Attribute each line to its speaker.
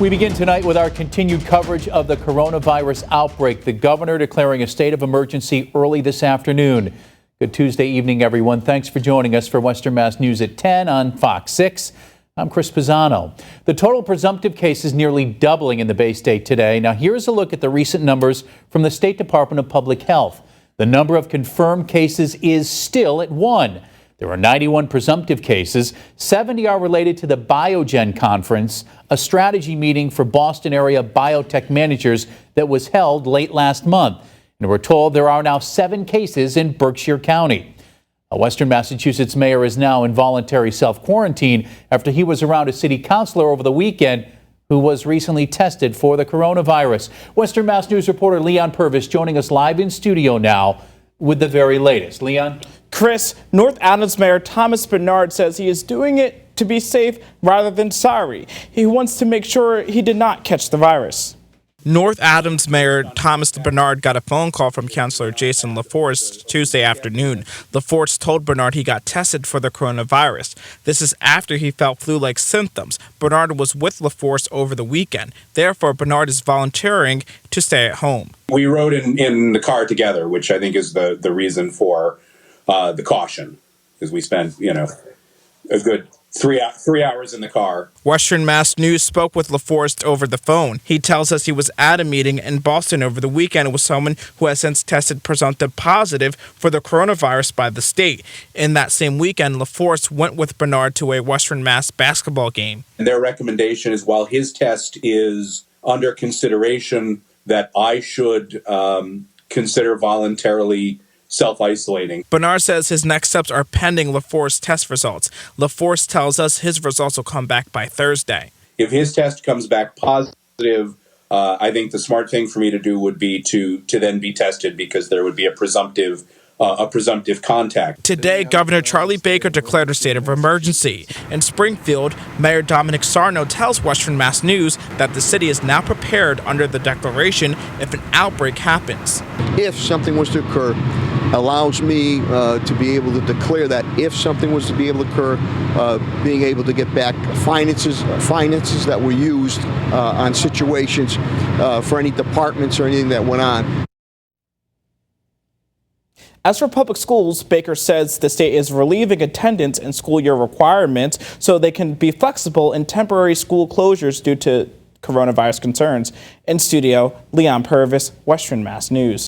Speaker 1: We begin tonight with our continued coverage of the coronavirus outbreak. The governor declaring a state of emergency early this afternoon. Good Tuesday evening, everyone. Thanks for joining us for Western Mass News at 10 on Fox 6. I'm Chris Pisano. The total presumptive cases nearly doubling in the Bay State today. Now, here's a look at the recent numbers from the State Department of Public Health. The number of confirmed cases is still at 1. There are 91 presumptive cases. 70 are related to the Biogen conference, a strategy meeting for Boston area biotech managers that was held late last month. And we're told there are now 7 cases in Berkshire County. A Western Massachusetts mayor is now in voluntary self-quarantine after he was around a city councilor over the weekend who was recently tested for the coronavirus. Western Mass News reporter Leon Purvis joining us live in studio now with the very latest. Leon?
Speaker 2: Chris, North Adams Mayor Thomas Bernard says he is doing it to be safe rather than sorry. He wants to make sure he did not catch the virus. North Adams Mayor Thomas Bernard got a phone call from Councilor Jason LaForest Tuesday afternoon. LaForest told Bernard he got tested for the coronavirus. This is after he felt flu-like symptoms. Bernard was with LaForest over the weekend. Therefore, Bernard is volunteering to stay at home.
Speaker 3: We rode in the car together, which I think is the reason for the caution, because we spent, a good 3 hours in the car.
Speaker 2: Western Mass News spoke with LaForest over the phone. He tells us he was at a meeting in Boston over the weekend with someone who has since tested presumptive positive for the coronavirus by the state. In that same weekend, LaForest went with Bernard to a Western Mass basketball game.
Speaker 3: And their recommendation is, while his test is under consideration, that I should consider voluntarily self-isolating.
Speaker 2: Bernard says his next steps are pending LaForest's test results. LaForest tells us his results will come back by Thursday.
Speaker 3: If his test comes back positive, I think the smart thing for me to do would be to then be tested, because there would be a presumptive contact.
Speaker 2: Today, Governor Charlie Baker declared a state of emergency. In Springfield, Mayor Dominic Sarno tells Western Mass News that the city is now prepared under the declaration if an outbreak happens.
Speaker 4: If something was to occur, allows me to be able to declare that if something was to be able to occur, being able to get back finances that were used on situations for any departments or anything that went on.
Speaker 2: As for public schools, Baker says the state is relieving attendance and school year requirements so they can be flexible in temporary school closures due to coronavirus concerns. In studio, Leon Purvis, Western Mass News.